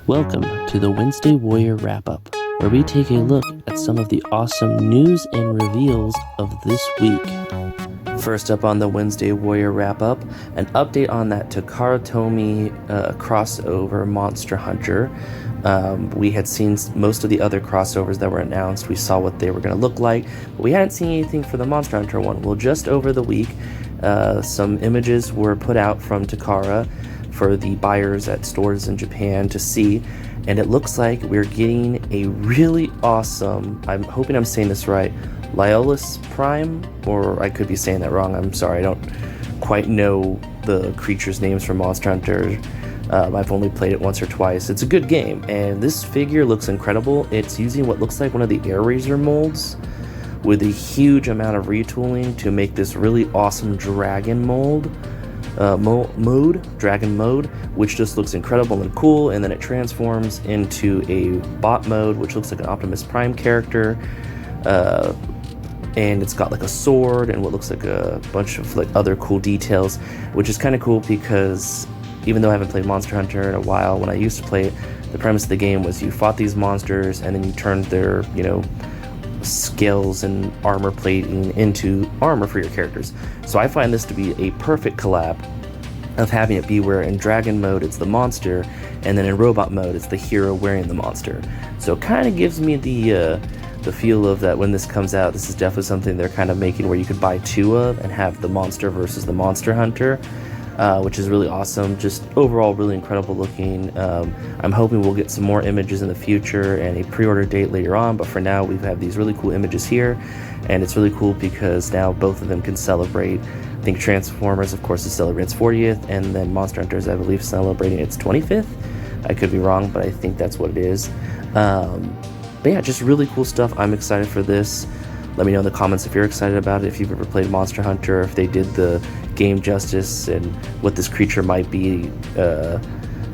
Welcome to the Wednesday Warrior Wrap-Up, where we take a look at some of the awesome news and reveals of this week. First up on the Wednesday Warrior Wrap-Up, an update on that Takara Tomy crossover Monster Hunter. We had seen most of the other crossovers that were announced. We saw what they were going to look like, but we hadn't seen anything for the Monster Hunter one. Well, just over the week, some images were put out from Takara for the buyers at stores in Japan to see, and it looks like we're getting a really awesome, I'm hoping I'm saying this right, Liolus Prime, or I could be saying that wrong, I'm sorry, I don't quite know the creatures' names from Monster Hunter. I've only played it once or twice. It's a good game, and this figure looks incredible. It's using what looks like one of the Air Razor molds with a huge amount of retooling to make this really awesome dragon dragon mode, which just looks incredible and cool, and then it transforms into a bot mode, which looks like an Optimus Prime character, and it's got like a sword and what looks like a bunch of like other cool details, which is kind of cool because even though I haven't played Monster Hunter in a while, when I used to play it, the premise of the game was you fought these monsters and then you turned their, scales and armor plating into armor for your characters. So I find this to be a perfect collab of having it be where in dragon mode it's the monster, and then in robot mode it's the hero wearing the monster. So it kind of gives me the feel of that when this comes out, this is definitely something they're kind of making where you could buy two of and have the monster versus the Monster Hunter, which is really awesome. Just overall really incredible looking. I'm hoping we'll get some more images in the future and a pre-order date later on, but for now we have these really cool images here, and it's really cool because now both of them can celebrate. I think Transformers, of course, is celebrating its 40th, and then Monster Hunter is, I believe, celebrating its 25th. I could be wrong, but I think that's what it is. But yeah, just really cool stuff. I'm excited for this. Let me know in the comments if you're excited about it, if you've ever played Monster Hunter, if they did the game justice, and what this creature might be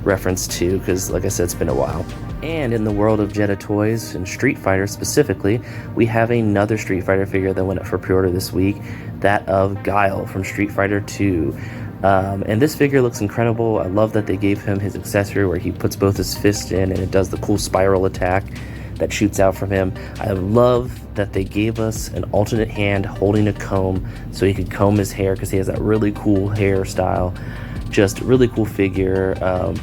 referenced to, because like I said, it's been a while. And in the world of Jetta toys and Street Fighter specifically, we have another Street Fighter figure that went up for pre-order this week, that of Guile from Street Fighter 2. And this figure looks incredible. I love that they gave him his accessory where he puts both his fists in and it does the cool spiral attack that shoots out from him. I love that they gave us an alternate hand holding a comb so he could comb his hair, because he has that really cool hairstyle. Just really cool figure.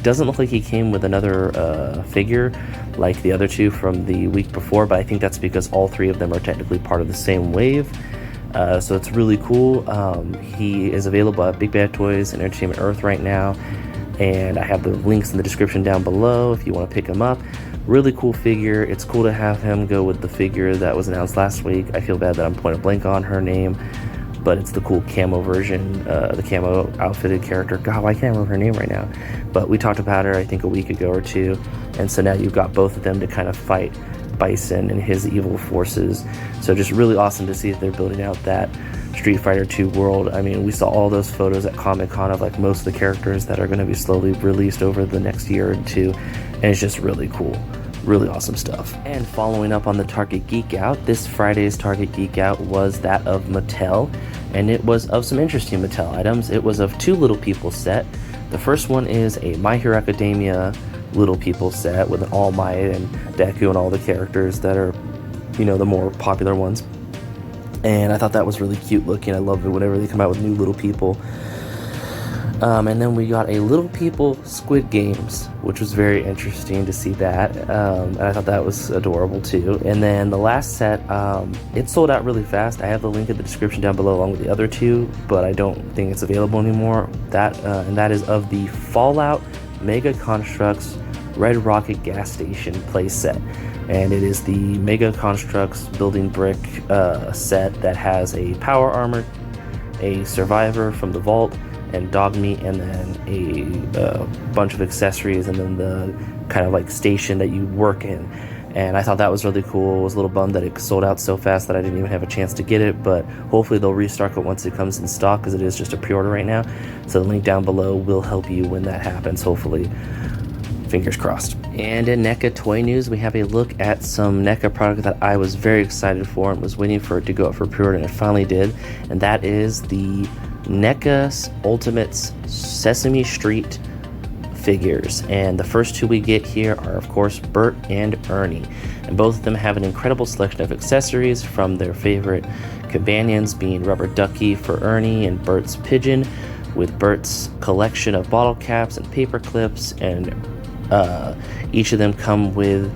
Doesn't look like he came with another figure like the other two from the week before, but I think that's because all three of them are technically part of the same wave. So it's really cool. He is available at Big Bad Toys and Entertainment Earth right now, and I have the links in the description down below if you want to pick him up. Really cool figure. It's cool to have him go with the figure that was announced last week. I feel bad that I'm pointing blank on her name, but it's the cool camo version, the camo outfitted character. God, I can't remember her name right now. But we talked about her, I think, a week ago or two. And so now you've got both of them to kind of fight Bison and his evil forces. So just really awesome to see that they're building out that Street Fighter 2 world. I mean, we saw all those photos at Comic-Con of like most of the characters that are going to be slowly released over the next year or two. And it's just really cool. Really awesome stuff. And following up on the Target Geek Out, this Friday's Target Geek Out was that of Mattel, and it was of some interesting Mattel items. It was of two Little People set. The first one is a My Hero Academia Little People set with an All Might and Deku and all the characters that are, the more popular ones. And I thought that was really cute looking. I love it whenever they come out with new Little People. And then we got a Little People Squid Games, which was very interesting to see that. And I thought that was adorable too. And then the last set, it sold out really fast. I have the link in the description down below along with the other two, but I don't think it's available anymore. And that is of the Fallout Mega Constructs Red Rocket Gas Station play set. And it is the Mega Constructs building brick set that has a power armor, a survivor from the vault, and dog meat, and then a bunch of accessories, and then the kind of like station that you work in. And I thought that was really cool. I was a little bummed that it sold out so fast that I didn't even have a chance to get it, but hopefully they'll restock it once it comes in stock, because it is just a pre-order right now. So the link down below will help you when that happens, hopefully. Fingers crossed. And in NECA toy news, we have a look at some NECA product that I was very excited for and was waiting for it to go up for pre-order, and it finally did. And that is the NECA Ultimates Sesame Street figures, and the first two we get here are of course Bert and Ernie, and both of them have an incredible selection of accessories, from their favorite companions being Rubber Ducky for Ernie and Bert's Pigeon, with Bert's collection of bottle caps and paper clips, and each of them come with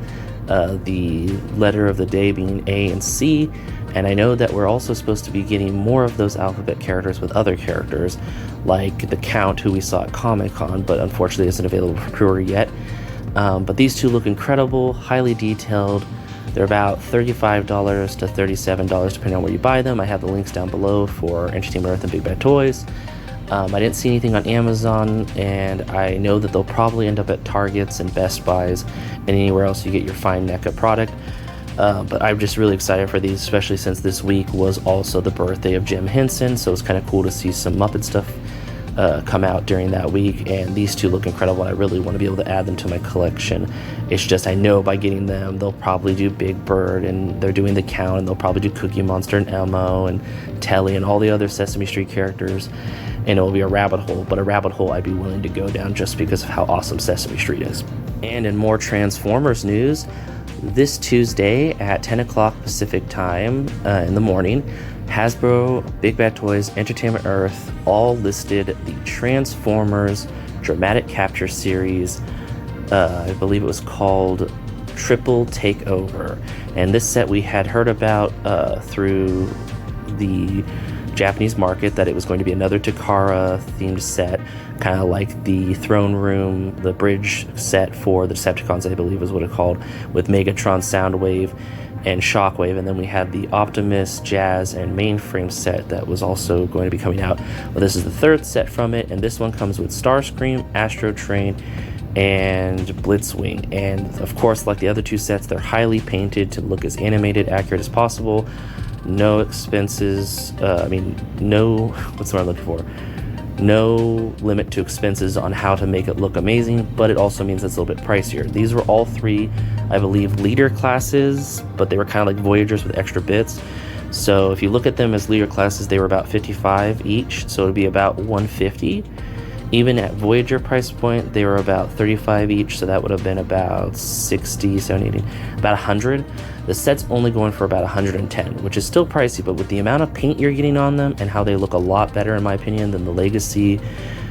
the letter of the day being A and C. And I know that we're also supposed to be getting more of those alphabet characters with other characters, like the Count, who we saw at Comic-Con, but unfortunately isn't available for pre-order yet. But these two look incredible, highly detailed. They're about $35 to $37 depending on where you buy them. I have the links down below for Entertainment Earth and Big Bad Toys. I didn't see anything on Amazon, and I know that they'll probably end up at Targets and Best Buys and anywhere else you get your fine NECA product. But I'm just really excited for these, especially since this week was also the birthday of Jim Henson, so it's kind of cool to see some Muppet stuff come out during that week, and these two look incredible. I really want to be able to add them to my collection. It's just I know by getting them, they'll probably do Big Bird, and they're doing the Count, and they'll probably do Cookie Monster and Elmo and Telly and all the other Sesame Street characters, and it will be a rabbit hole, but a rabbit hole I'd be willing to go down just because of how awesome Sesame Street is. And in more Transformers news, this Tuesday at 10 o'clock Pacific time in the morning, Hasbro, Big Bad Toys, Entertainment Earth all listed the Transformers Dramatic Capture Series. I believe it was called Triple Takeover. And this set we had heard about through the Japanese market, that it was going to be another Takara themed set, kind of like the throne room, the bridge set for the Decepticons, I believe is what it's called, with Megatron, Soundwave, and Shockwave. And then we had the Optimus, Jazz, and Mainframe set that was also going to be coming out. Well, this is the third set from it, and this one comes with Starscream, Astro Train, and Blitzwing. And of course, like the other two sets, they're highly painted to look as animated, accurate as possible. No expenses, what's the word I'm looking for? No limit to expenses on how to make it look amazing, but it also means it's a little bit pricier. These were all three, I believe, leader classes, but they were kind of like Voyagers with extra bits. So if you look at them as leader classes, they were about $55 each, so it would be about $150. Even at Voyager price point, they were about $35 each, so that would have been about $60, $70, about $100. The set's only going for about $110, which is still pricey, but with the amount of paint you're getting on them and how they look a lot better, in my opinion, than the Legacy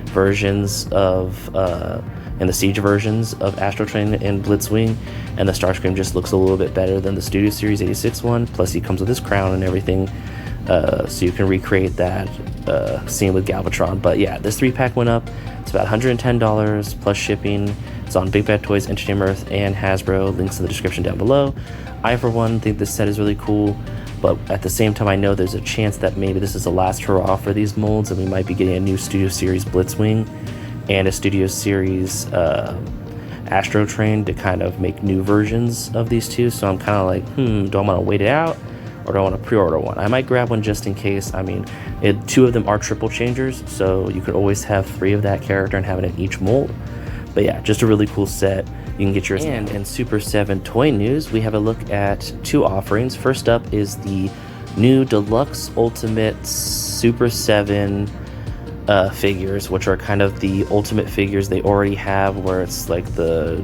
versions of and the Siege versions of Astro Train and Blitzwing, and the Starscream just looks a little bit better than the Studio Series 86 one. Plus, he comes with his crown and everything, so you can recreate that scene with Galvatron. But yeah, this 3-pack went up. It's about $110 plus shipping. It's on Big Bad Toys, Entertainment Earth, and Hasbro. Links in the description down below. I, for one, think this set is really cool, but at the same time, I know there's a chance that maybe this is the last hurrah for these molds, and we might be getting a new Studio Series Blitzwing and a Studio Series Astro Train to kind of make new versions of these two. So I'm kind of like, do I want to wait it out, or do I want to pre-order one? I might grab one just in case. I mean, two of them are triple changers, so you could always have 3 of that character and have it in each mold. But yeah, just a really cool set. You can get yours. And in Super 7 toy news, we have a look at 2 offerings. First up is the new Deluxe Ultimate Super 7 figures, which are kind of the ultimate figures they already have, where it's like the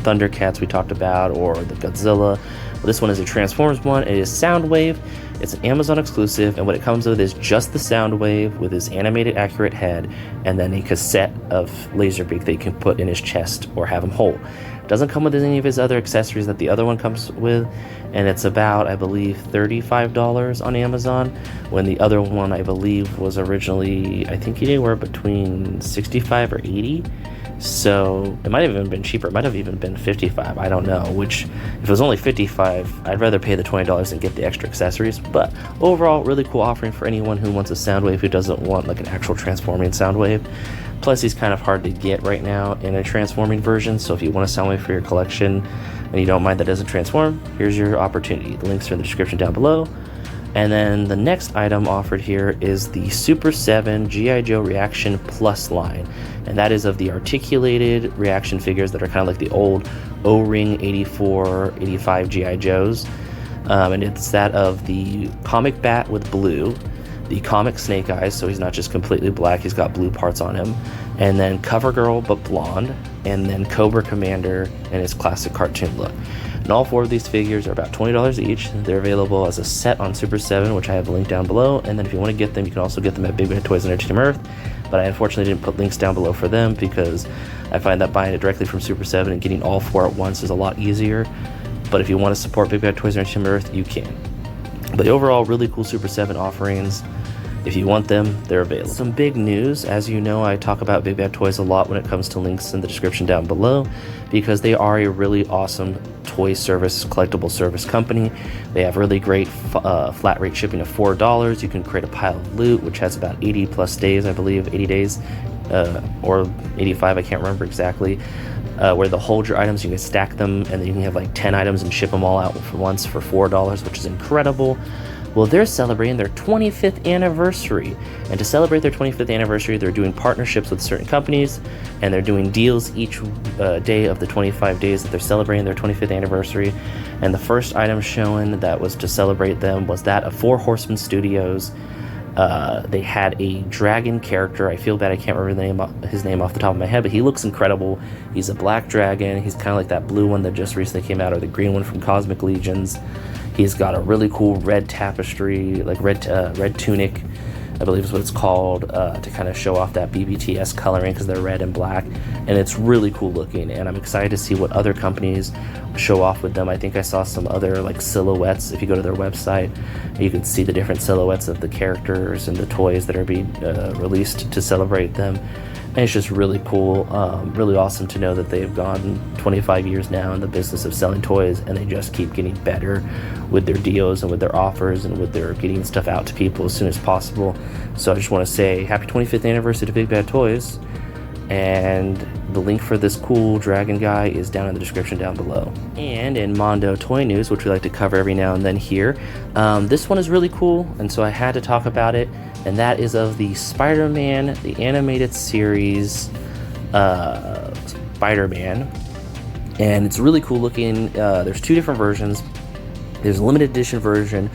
Thundercats we talked about, or the Godzilla. Well, this one is a Transformers one. It is Soundwave. It's an Amazon exclusive, and what it comes with is just the Soundwave with his animated accurate head, and then a cassette of Laserbeak that you can put in his chest or have him hold. It doesn't come with any of his other accessories that the other one comes with, and it's about, I believe, $35 on Amazon, when the other one, I believe, was originally, I think anywhere between $65 or $80. So it might have even been cheaper. It might have even been $55. I don't know. Which, if it was only $55, I'd rather pay the $20 and get the extra accessories. But overall, really cool offering for anyone who wants a Soundwave, who doesn't want like an actual transforming Soundwave. Plus, he's kind of hard to get right now in a transforming version. So if you want a Soundwave for your collection and you don't mind that doesn't transform, here's your opportunity. The links are in the description down below. And then the next item offered here is the Super 7 G.I. Joe Reaction Plus line. And that is of the articulated reaction figures that are kind of like the old O-Ring 84, 85 G.I. Joes. And it's that of the comic Bat with blue, the comic Snake Eyes, so he's not just completely black, he's got blue parts on him, and then Cover Girl but blonde, and then Cobra Commander in his classic cartoon look. And all 4 of these figures are about $20 each. They're available as a set on Super 7, which I have a link down below. And then if you want to get them, you can also get them at Big Bad Toys and Entertainment Earth. But I unfortunately didn't put links down below for them because I find that buying it directly from Super 7 and getting all 4 at once is a lot easier. But if you want to support Big Bad Toys and Entertainment Earth, you can. But overall, really cool Super 7 offerings. If you want them, they're available. Some big news. As you know, I talk about Big Bad Toys a lot when it comes to links in the description down below because they are a really awesome toy service, collectible service company. They have really great flat rate shipping of $4. You can create a pile of loot, which has about 80 plus days, I believe, 80 days, or 85, I can't remember exactly, where they'll hold your items, you can stack them, and then you can have like 10 items and ship them all out for once for $4, which is incredible. Well, they're celebrating their 25th anniversary, and to celebrate their 25th anniversary, they're doing partnerships with certain companies, and they're doing deals each day of the 25 days that they're celebrating their 25th anniversary. And the first item shown that was to celebrate them was that of 4 Horsemen Studios. They had a dragon character. I feel bad I can't remember his name off the top of my head, but he looks incredible. He's a black dragon. He's kind of like that blue one that just recently came out, or the green one from Cosmic Legions. He's got a really cool red tapestry, like red tunic, I believe is what it's called, to kind of show off that BBTS coloring because they're red and black. And it's really cool looking, and I'm excited to see what other companies show off with them. I think I saw some other like silhouettes. If you go to their website, you can see the different silhouettes of the characters and the toys that are being released to celebrate them. And it's just really cool, really awesome to know that they've gone 25 years now in the business of selling toys, and they just keep getting better with their deals and with their offers and with their getting stuff out to people as soon as possible. So I just want to say happy 25th anniversary to Big Bad Toys, and the link for this cool dragon guy is down in the description down below. And in Mondo toy news, which we like to cover every now and then here, this one is really cool, and so I had to talk about it. And that is of the Spider-Man, the animated series Spider-Man. And it's really cool looking. There's 2 different versions. There's a limited edition version,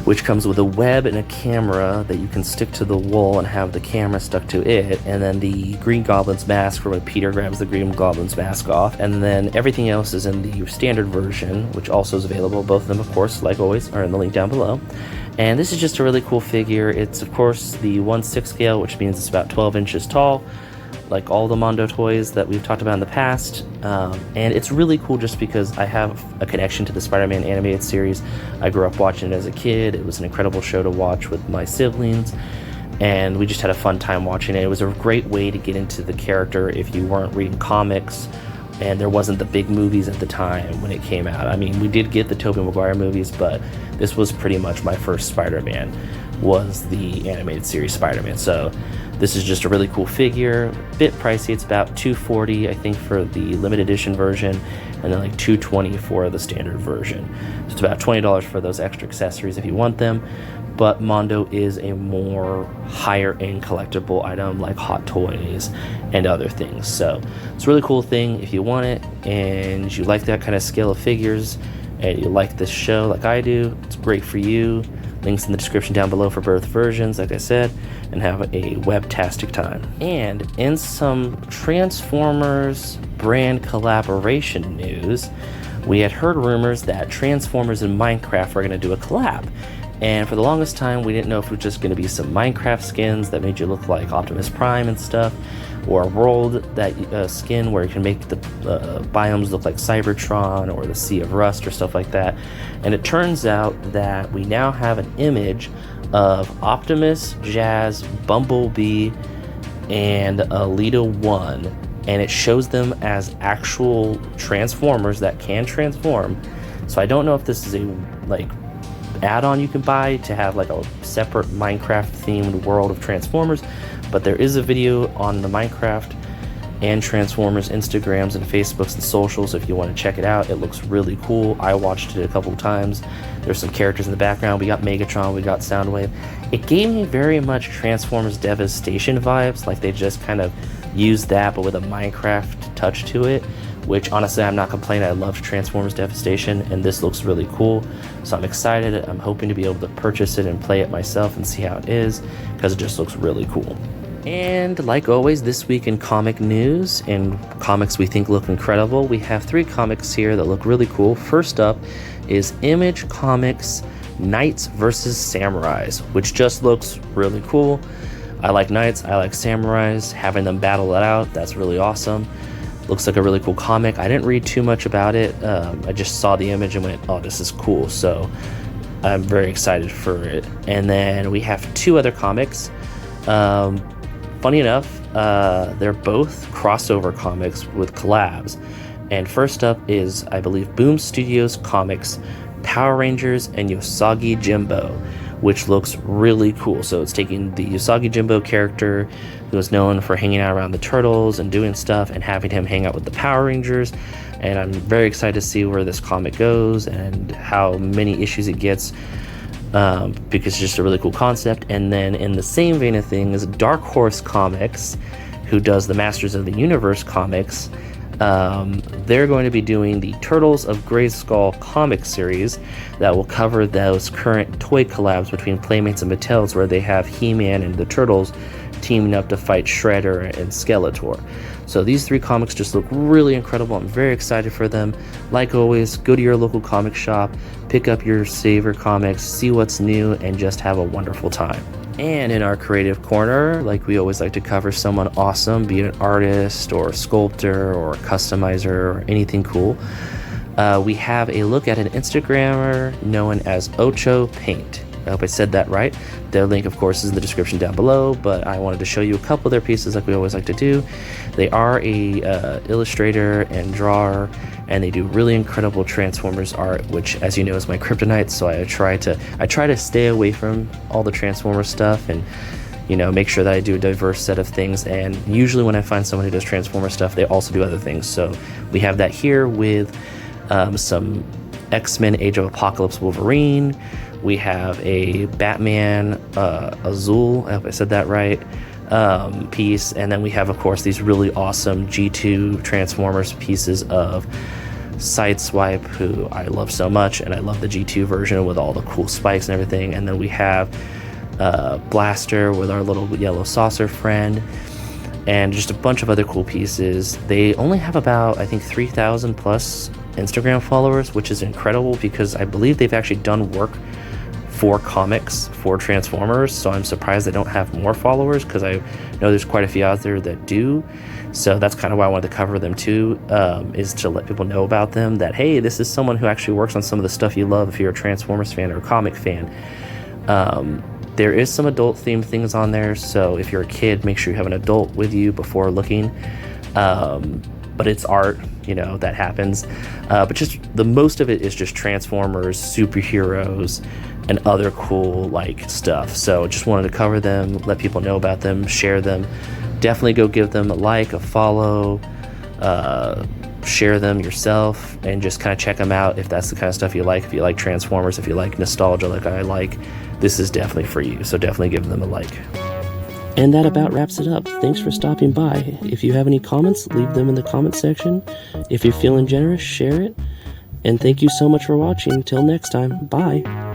which comes with a web and a camera that you can stick to the wall and have the camera stuck to it. And then the Green Goblin's mask for when Peter grabs the Green Goblin's mask off. And then everything else is in the standard version, which also is available. Both of them, of course, like always, are in the link down below. And this is just a really cool figure. It's, of course, the 1/6 scale, which means it's about 12 inches tall, like all the Mondo toys that we've talked about in the past. And it's really cool just because I have a connection to the Spider-Man animated series. I grew up watching it as a kid. It was an incredible show to watch with my siblings, and we just had a fun time watching it. It was a great way to get into the character if you weren't reading comics and there wasn't the big movies at the time when it came out. I mean, we did get the Tobey Maguire movies, but this was pretty much my first Spider-Man, was the animated series Spider-Man. So this is just a really cool figure, a bit pricey. It's about $240, I think, for the limited edition version, and then like $220 for the standard version. So it's about $20 for those extra accessories if you want them. But Mondo is a more higher end collectible item like Hot Toys and other things. So it's a really cool thing if you want it and you like that kind of scale of figures and you like this show like I do. It's great for you. Links in the description down below for both versions, like I said, and have a webtastic time. And in some Transformers brand collaboration news, we had heard rumors that Transformers and Minecraft were going to do a collab. And for the longest time, we didn't know if it was just going to be some Minecraft skins that made you look like Optimus Prime and stuff, or a world that skin where you can make the biomes look like Cybertron or the Sea of Rust or stuff like that. And it turns out that we now have an image of Optimus, Jazz, Bumblebee, and Alita 1, and it shows them as actual Transformers that can transform. So I don't know if this is a add-on you can buy to have like a separate Minecraft themed world of Transformers, but there is a video on the Minecraft and Transformers Instagrams and Facebooks and socials if you want to check it out. It looks really cool. I watched it a couple of times. There's some characters in the background. We got Megatron, we got Soundwave. It gave me very much Transformers Devastation vibes, like they just kind of used that but with a Minecraft touch to it, which honestly I'm not complaining. I love Transformers Devastation and this looks really cool, so I'm excited. I'm hoping to be able to purchase it and play it myself and see how it is, because it just looks really cool. And like always, this week in comic news and comics we think look incredible, we have 3 comics here that look really cool. First up is Image Comics Knights vs. Samurais, which just looks really cool. I like knights, I like samurais, having them battle it out, that's really awesome. Looks like a really cool comic. I didn't read too much about it. I just saw the image and went, oh, this is cool. So I'm very excited for it. And then we have 2 other comics. Funny enough, they're both crossover comics with collabs. And first up is, I believe, Boom Studios Comics Power Rangers and Usagi Jimbo, which looks really cool. So it's taking the Usagi Jimbo character, who is known for hanging out around the Turtles and doing stuff, and having him hang out with the Power Rangers. And I'm very excited to see where this comic goes and how many issues it gets, because it's just a really cool concept. And then in the same vein of things, Dark Horse Comics, who does the Masters of the Universe comics, they're going to be doing the Turtles of Grayskull comic series that will cover those current toy collabs between Playmates and Mattels, where they have He-Man and the Turtles teaming up to fight Shredder and Skeletor. So these 3 comics just look really incredible. I'm very excited for them. Like always, go to your local comic shop, pick up your favorite comics, see what's new, and just have a wonderful time. And in our creative corner, like we always like to cover someone awesome, be it an artist or a sculptor or a customizer or anything cool. We have a look at an Instagrammer known as ochopante. I hope I said that right. Their link, of course, is in the description down below, but I wanted to show you a couple of their pieces like we always like to do. They are a illustrator and drawer, and they do really incredible Transformers art, which, as you know, is my kryptonite. So I try to stay away from all the Transformers stuff and, you know, make sure that I do a diverse set of things. And usually when I find someone who does Transformers stuff, they also do other things. So we have that here with some X-Men Age of Apocalypse Wolverine. We have a Batman Azul, I hope I said that right, piece. And then we have, of course, these really awesome G2 Transformers pieces of Sideswipe, who I love so much, and I love the G2 version with all the cool spikes and everything. And then we have Blaster with our little yellow saucer friend, and just a bunch of other cool pieces. They only have about, I think, 3,000 plus Instagram followers, which is incredible because I believe they've actually done work for comics for Transformers, so I'm surprised they don't have more followers, because I know there's quite a few out there that do. So that's kind of why I wanted to cover them too, is to let people know about them, that hey, this is someone who actually works on some of the stuff you love if you're a Transformers fan or a comic fan. There is some adult themed things on there, so if you're a kid, make sure you have an adult with you before looking. But it's art, you know, that happens. But just the most of it is just Transformers, superheroes, and other cool like stuff. So just wanted to cover them, let people know about them, share them. Definitely go give them a like, a follow, share them yourself, and just kind of check them out if that's the kind of stuff you like. If you like Transformers, if you like nostalgia like I like, this is definitely for you. So definitely give them a like. And that about wraps it up. Thanks for stopping by. If you have any comments, leave them in the comment section. If you're feeling generous, share it. And thank you so much for watching. Till next time, bye.